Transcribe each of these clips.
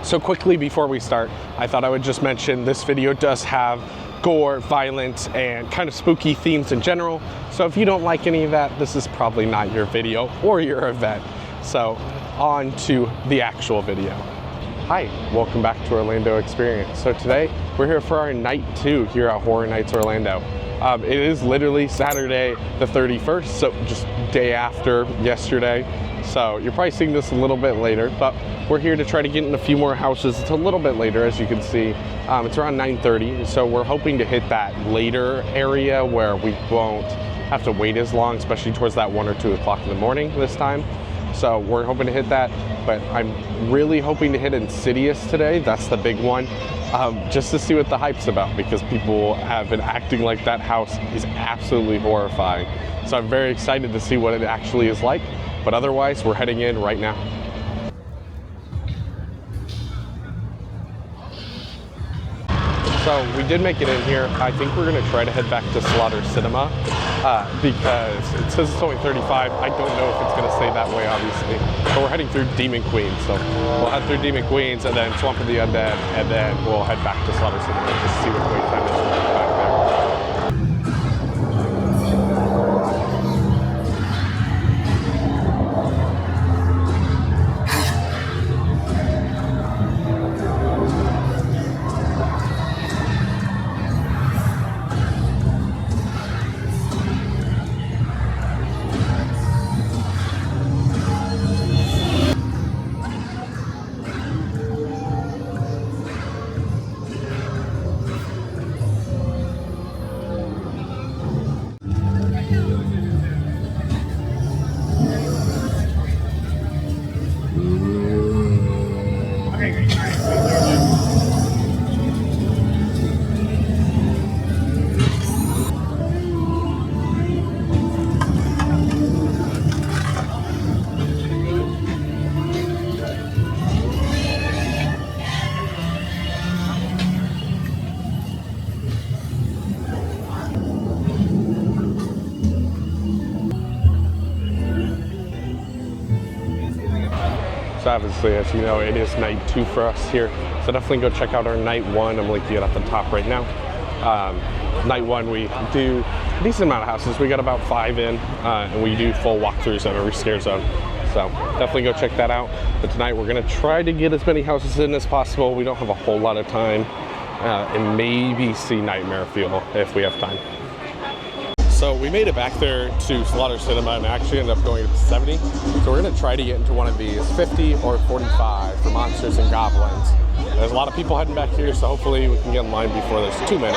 So quickly before we start, I thought I would just mention this video does have gore, violence, and kind of spooky themes in general. So if you don't like any of that, this is probably not your video or your event. So on to the actual video. Hi, welcome back to Orlando Experience. So today we're here for our night 2 here at Horror Nights Orlando. It is literally Saturday the 31st, so just day after yesterday. So you're probably seeing this a little bit later, but we're here to try to get in a few more houses. It's a little bit later, as you can see. It's around 9:30, so we're hoping to hit that later area where we won't have to wait as long, especially towards that 1 or 2 o'clock in the morning this time. So we're hoping to hit that, but I'm really hoping to hit Insidious today. That's the big one, just to see what the hype's about, because people have been acting like that house is absolutely horrifying. So I'm very excited to see what it actually is like, but otherwise we're heading in right now. So we did make it in here. I think we're gonna try to head back to Sinema because it says it's only 35. I don't know if it's gonna stay that way, obviously. But we're heading through Demon Queens. So we'll head through Demon Queens and then Swamp of the Undead, and then we'll head back to Sinema just to see what the wait time is back there. So obviously, as you know, it is night 2 for us here. So definitely go check out our night 1. I'm linking it at the top right now. Night 1, we do a decent amount of houses. We got about 5 in, and we do full walkthroughs of every scare zone. So definitely go check that out. But tonight we're gonna try to get as many houses in as possible. We don't have a whole lot of time, and maybe see Nightmare Fuel if we have time. So we made it back there to Slaughter Sinema and actually ended up going to 70. So we're gonna try to get into one of these, 50 or 45 for Monsters and Goblins. There's a lot of people heading back here, so hopefully we can get in line before there's too many.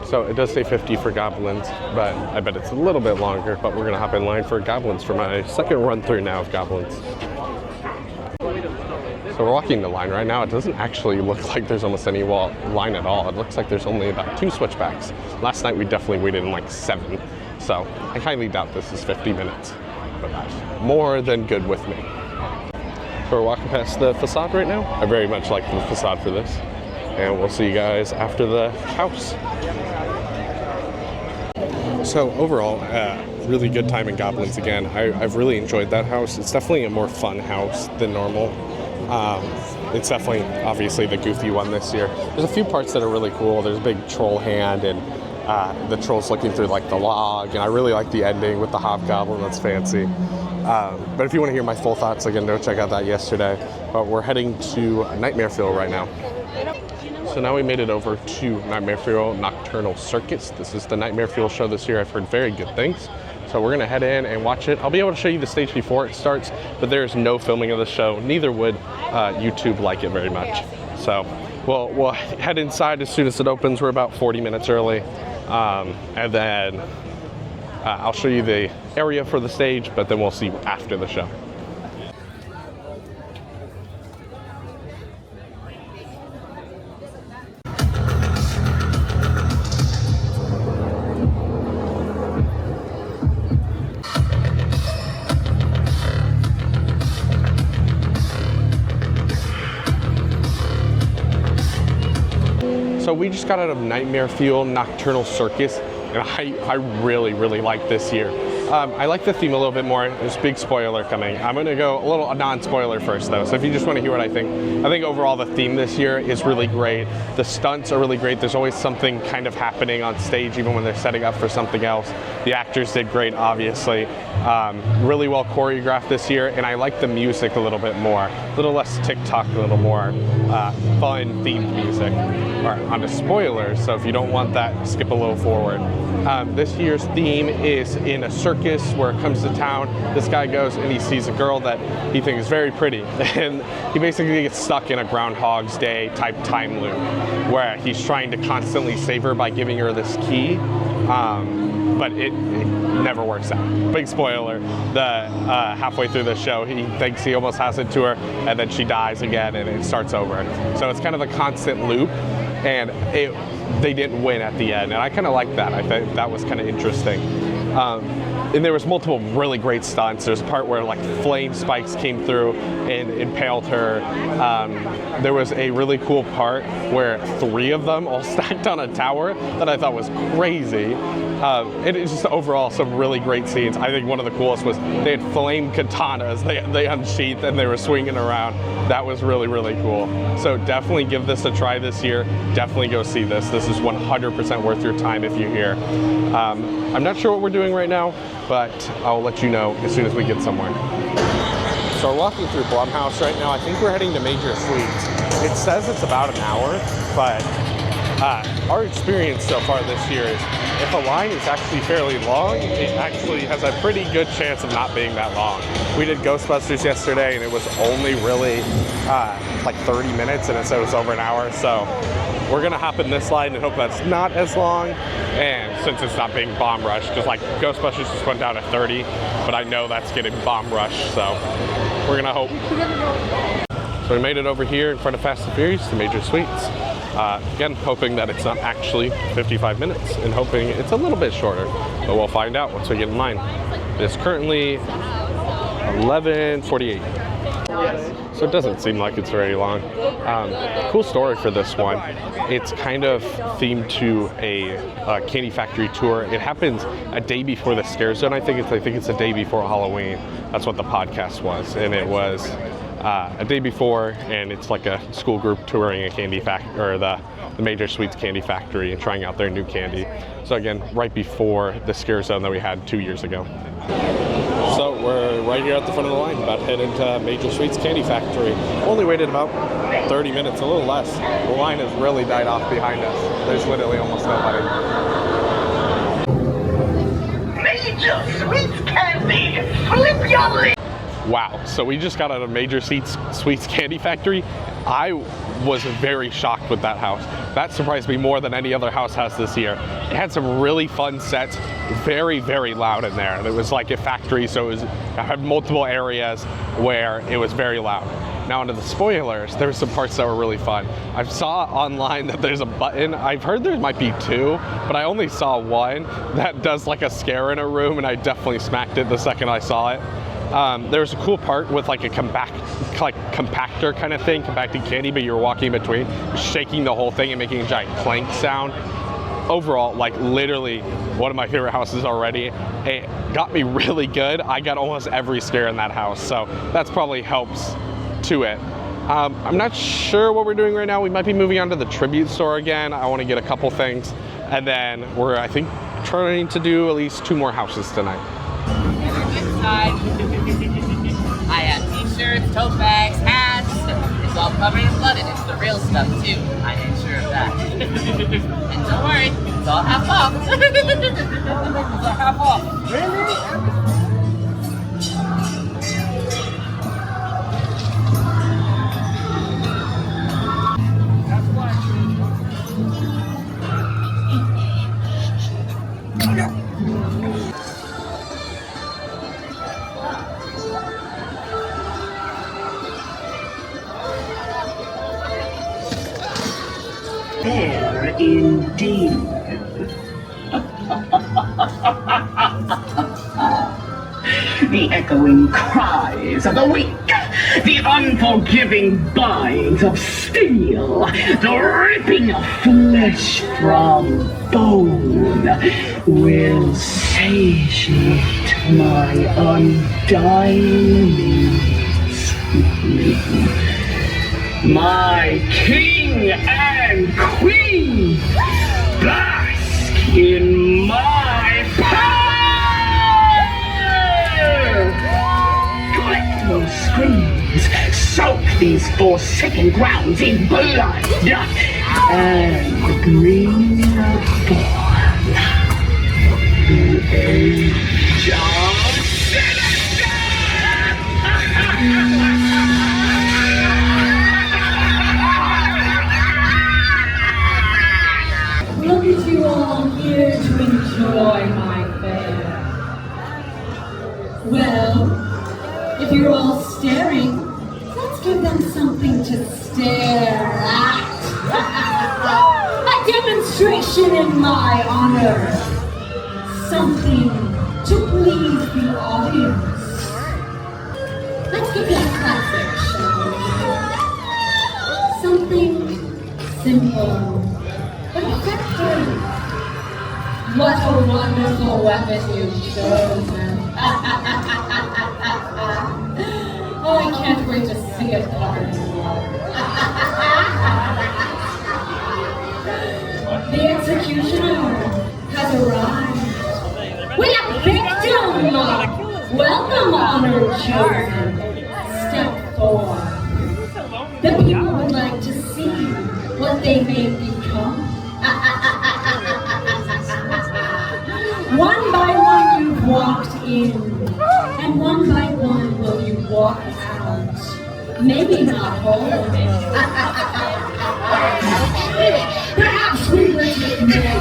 So it does say 50 for Goblins, but I bet it's a little bit longer, but we're gonna hop in line for Goblins for my second run through now of Goblins. So we're walking the line right now. It doesn't actually look like there's almost any line at all. It looks like there's only about 2 switchbacks. Last night we definitely waited in like 7. So I highly doubt this is 50 minutes, but that's more than good with me. So we're walking past the facade right now. I very much like the facade for this. And we'll see you guys after the house. So overall, really good time in Goblins again. I've really enjoyed that house. It's definitely a more fun house than normal. It's definitely, obviously, the goofy one this year. There's a few parts that are really cool. There's a big troll hand and the troll's looking through like the log, and I really like the ending with the hobgoblin. That's fancy. But if you want to hear my full thoughts, again, go check out that yesterday. But we're heading to Nightmare Fuel right now. So now we made it over to Nightmare Fuel Nocturnal Circus. This is the Nightmare Fuel show this year. I've heard very good things. So we're gonna head in and watch it. I'll be able to show you the stage before it starts, but there's no filming of the show. Neither would YouTube like it very much. So we'll head inside as soon as it opens. We're about 40 minutes early. And then I'll show you the area for the stage, but then we'll see after the show. So we just got out of Nightmare Fuel Nocturnal Circus, and I really like this year. I like the theme a little bit more. There's a big spoiler coming. I'm going to go a little non-spoiler first, though. So if you just want to hear what I think overall the theme this year is really great. The stunts are really great. There's always something kind of happening on stage, even when they're setting up for something else. The actors did great, obviously. Really well choreographed this year, and I like the music a little bit more. A little less TikTok, a little more fun themed music. All right, on to spoilers. So if you don't want that, skip a little forward. This year's theme is in a circus where it comes to town. This guy goes and he sees a girl that he thinks is very pretty, and he basically gets stuck in a Groundhog's Day type time loop where he's trying to constantly save her by giving her this key, but it never works out. Big spoiler, halfway through the show he thinks he almost has it to her, and then she dies again and it starts over. So it's kind of a constant loop, and they didn't win at the end, and I kind of like that. I think that was kind of interesting. And there was multiple really great stunts. There's a part where like flame spikes came through and impaled her. There was a really cool part where 3 of them all stacked on a tower that I thought was crazy. It is just overall some really great scenes. I think one of the coolest was they had flame katanas. They unsheathed and they were swinging around. That was really, really cool. So definitely give this a try this year. Definitely go see this. This is 100% worth your time if you're here. I'm not sure what we're doing right now, but I'll let you know as soon as we get somewhere. So we're walking through Blumhouse right now. I think we're heading to Major Suites. It says it's about an hour, but our experience so far this year is if a line is actually fairly long, it actually has a pretty good chance of not being that long. We did Ghostbusters yesterday and it was only really like 30 minutes and it said it was over an hour. So we're gonna hop in this line and hope that's not as long. And since it's not being bomb rushed, because like Ghostbusters just went down at 30, but I know that's getting bomb rushed, so we're gonna hope. So we made it over here in front of Fast and Furious to Major Suites. Again, hoping that it's not actually 55 minutes and hoping it's a little bit shorter, but we'll find out once we get in line. It's currently 11:48. So it doesn't seem like it's very long. Cool story for this one. It's kind of themed to a candy factory tour. It happens a day before the Scare Zone. I think it's a day before Halloween. That's what the podcast was, and it was a day before, and it's like a school group touring a candy factory, or the Major Suites candy factory, and trying out their new candy. So again, right before the Scare Zone that we had 2 years ago. So we're right here at the front of the line, about to head into Major Suites Candy Factory. Only waited about 30 minutes, a little less. The line has really died off behind us. There's literally almost nobody. Major Suites Candy, flip your lid! Wow, so we just got out of Major Suites Candy Factory. I was very shocked with that house. That surprised me more than any other house has this year. It had some really fun sets, very, very loud in there. It was like a factory, so it had multiple areas where it was very loud. Now onto the spoilers, there were some parts that were really fun. I saw online that there's a button. I've heard there might be 2, but I only saw one that does like a scare in a room, and I definitely smacked it the second I saw it. There was a cool part with like a compactor kind of thing, compacting candy, but you're walking between, shaking the whole thing and making a giant clank sound. Overall, like literally one of my favorite houses already. It got me really good. I got almost every scare in that house, so that's probably helps to it. I'm not sure what we're doing right now. We might be moving on to the tribute store again. I want to get a couple things, and then we're, I think, trying to do at least 2 more houses tonight. I have t-shirts, tote bags, hats. It's all covered in blood, and it's the real stuff too. I ain't sure of that. And don't worry, it's all half off. It's all half off. Really? Fair indeed. The echoing cries of the weak, the unforgiving binds of steel, the ripping of flesh from bone will satiate my undying spirit. My king and queen bask in my power! Glittering screams soak these forsaken grounds in blood and green form. The age of Look at you all here to enjoy my fare. Well, if you're all staring, let's give them something to stare at. A demonstration in my honor. Something to please the audience. Let's give them a classic, shall we? Something simple, but effective. What a wonderful weapon you've chosen. Oh, I can't wait to see it burn. The executioner has arrived. We have victim! Welcome, honored children. Step forward. The people would like to see what they may become. One by one you've walked in, and one by one will you walk out. Maybe not whole. Perhaps we will take more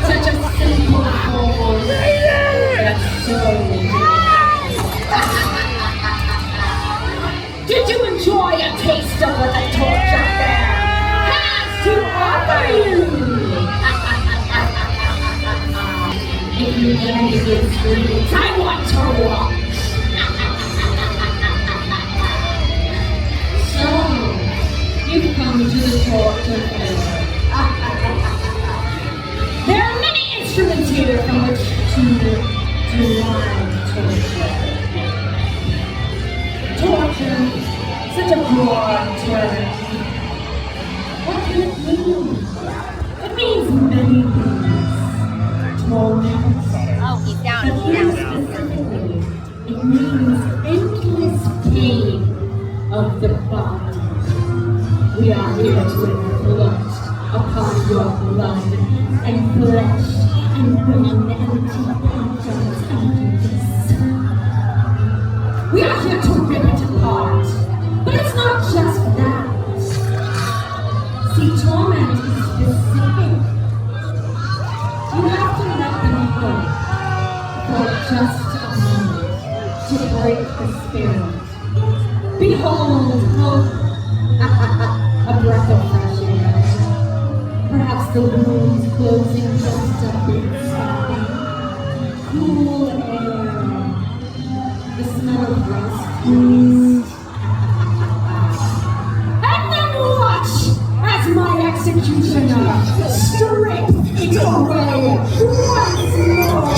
such a simple form, that's so Did you enjoy a taste of what the torture fair has to offer you? If you envy these dreams, I want to watch. So, you've come to the torture fair. There are many instruments here from which to derive torture. Torture, such a broad term. What can it mean? It means many things. Torment. Oh, he's down. But here specifically, it means endless pain of the body. We are here to inflict upon your blood and flesh and bone and teeth and joints and this. We are here to rip it apart, but it's not just that. See, torment is specific. You have to let them go for just a moment to break the spirit. Behold, hope, a breath of fresh air. Perhaps the wounds closing just a bit softly. Cool air. The smell of rust trees. And then watch as my executioner strips it away once more.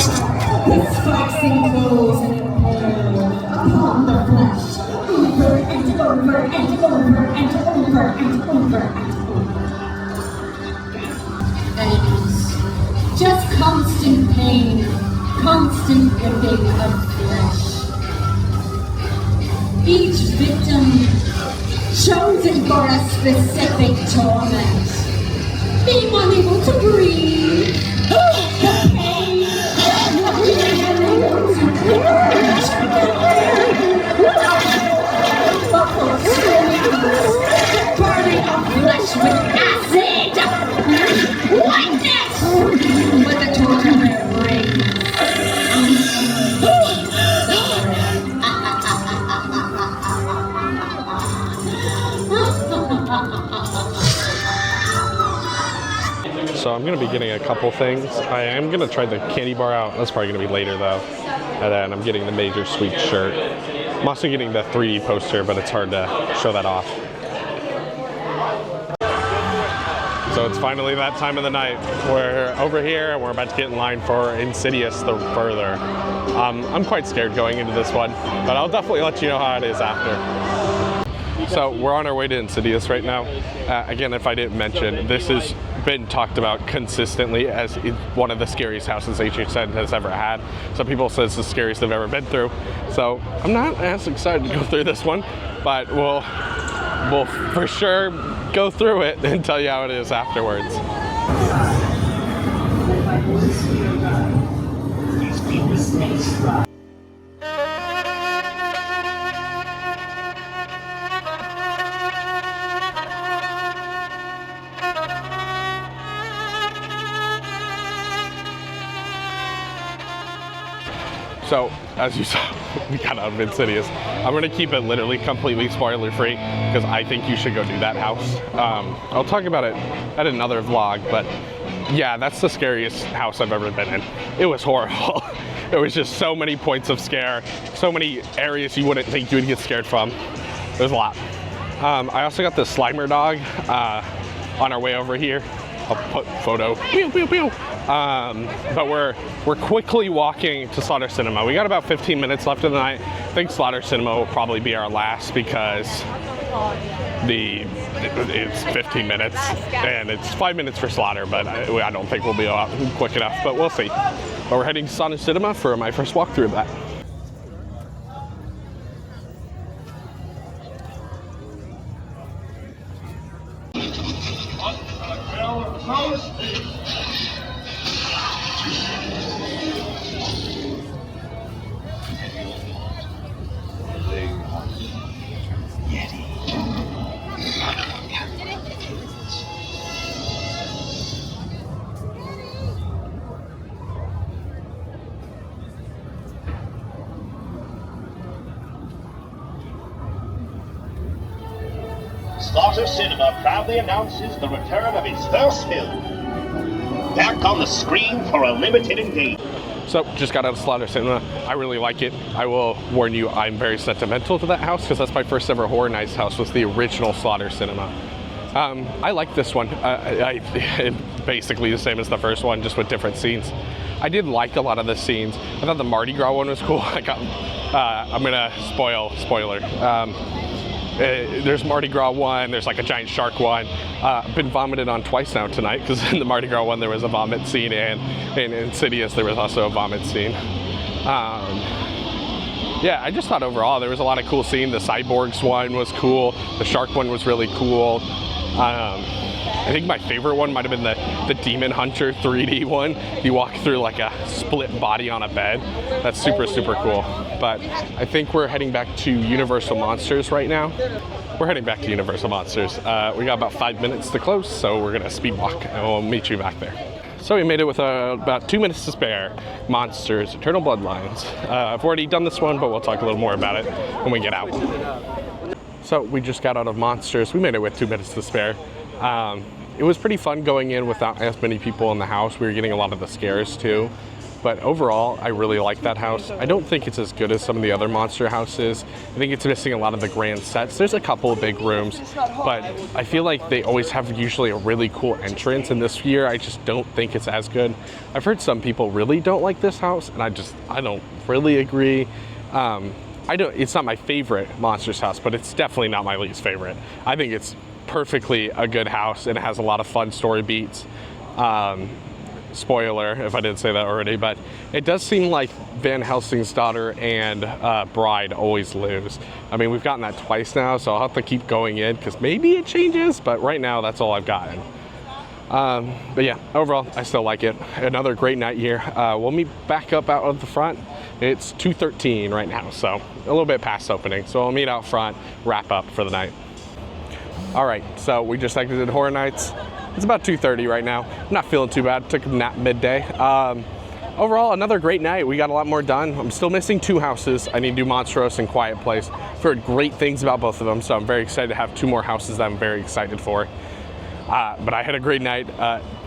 The spikes enclose and impale upon the flesh, over and over and over and over and over and over. And just constant pain, constant ripping of flesh. Each victim chosen for a specific torment. Being unable to breathe, the pain, being unable to breathe, buffalo screams, the burning of flesh with acid, whiteness, what the torture brings. So I'm gonna be getting a couple things. I am gonna try the candy bar out. That's probably gonna be later though. And then I'm getting the Major Sweet shirt. I'm also getting the 3D poster, but it's hard to show that off. So it's finally that time of the night. We're over here and we're about to get in line for Insidious the further. I'm quite scared going into this one, but I'll definitely let you know how it is after. So we're on our way to Insidious right now. Again, if I didn't mention, this has been talked about consistently as one of the scariest houses HHN has ever had. Some people say it's the scariest they've ever been through. So I'm not as excited to go through this one, but we'll for sure go through it and tell you how it is afterwards. So, as you saw, we got out of Insidious. I'm gonna keep it literally completely spoiler free because I think you should go do that house. I'll talk about it at another vlog, but yeah, that's the scariest house I've ever been in. It was horrible. There was just so many points of scare, so many areas you wouldn't think you would get scared from. There's a lot. I also got the Slimer dog on our way over here. I'll put photo. Pew, pew, pew. But we're quickly walking to Slaughter Sinema. We got about 15 minutes left of the night. I think Slaughter Sinema will probably be our last because it's 15 minutes and it's 5 minutes for Slaughter, but I don't think we'll be out quick enough, but we'll see. But we're heading to Slaughter Sinema for my first walkthrough of that. Slaughter Sinema proudly announces the return of its first film. Back on the screen for a limited engagement. So, just got out of Slaughter Sinema. I really like it. I will warn you, I'm very sentimental to that house because that's my first ever Horror Nights house, was the original Slaughter Sinema. I like this one. Basically the same as the first one, just with different scenes. I did like a lot of the scenes. I thought the Mardi Gras one was cool. I'm gonna spoiler. There's Mardi Gras one, there's like a giant shark one. I've been vomited on twice now tonight because in the Mardi Gras one there was a vomit scene, and in Insidious there was also a vomit scene. Yeah, I just thought overall there was a lot of cool scenes. The cyborgs one was cool. The shark one was really cool. I think my favorite one might have been the Demon Hunter 3D one. You walk through like a split body on a bed. That's super, super cool. But I think we're heading back to Universal Monsters right now. We're heading back to Universal Monsters. We got about 5 minutes to close, so we're gonna speed walk and we'll meet you back there. So we made it with about 2 minutes to spare. Monsters, Eternal Bloodlines. I've already done this one, but we'll talk a little more about it when we get out. So we just got out of Monsters. We made it with 2 minutes to spare. It was pretty fun going in without as many people in the house. We were getting a lot of the scares too. But overall, I really like that house. I don't think it's as good as some of the other monster houses. I think it's missing a lot of the grand sets. There's a couple of big rooms, but I feel like they always have usually a really cool entrance, and this year I just don't think it's as good. I've heard some people really don't like this house, and I don't really agree. It's not my favorite Monsters house, but it's definitely not my least favorite. I think it's perfectly a good house, and it has a lot of fun story beats. Spoiler if I didn't say that already, but it does seem like Van Helsing's daughter and bride always lose. I mean, we've gotten that twice now, so I'll have to keep going in because maybe it changes, but right now that's all I've gotten. But yeah, overall, I still like it. Another great night here. We'll meet back up out of the front. It's 2:13 right now, so a little bit past opening. So we'll meet out front, wrap up for the night. All right, so we just exited Horror Nights. It's about 2:30 right now. I'm not feeling too bad. Took a nap midday. Overall, another great night. We got a lot more done. I'm still missing 2 houses. I need to do Monstrous and Quiet Place. I've heard great things about both of them, so I'm very excited to have 2 more houses that I'm very excited for. But I had a great night.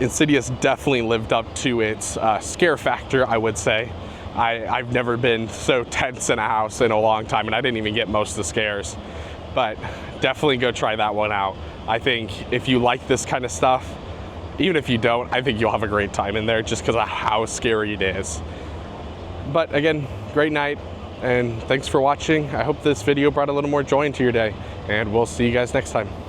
Insidious definitely lived up to its scare factor, I would say. I've never been so tense in a house in a long time, and I didn't even get most of the scares. But definitely go try that one out. I think if you like this kind of stuff, even if you don't, I think you'll have a great time in there just because of how scary it is. But again, great night, and thanks for watching. I hope this video brought a little more joy into your day, and we'll see you guys next time.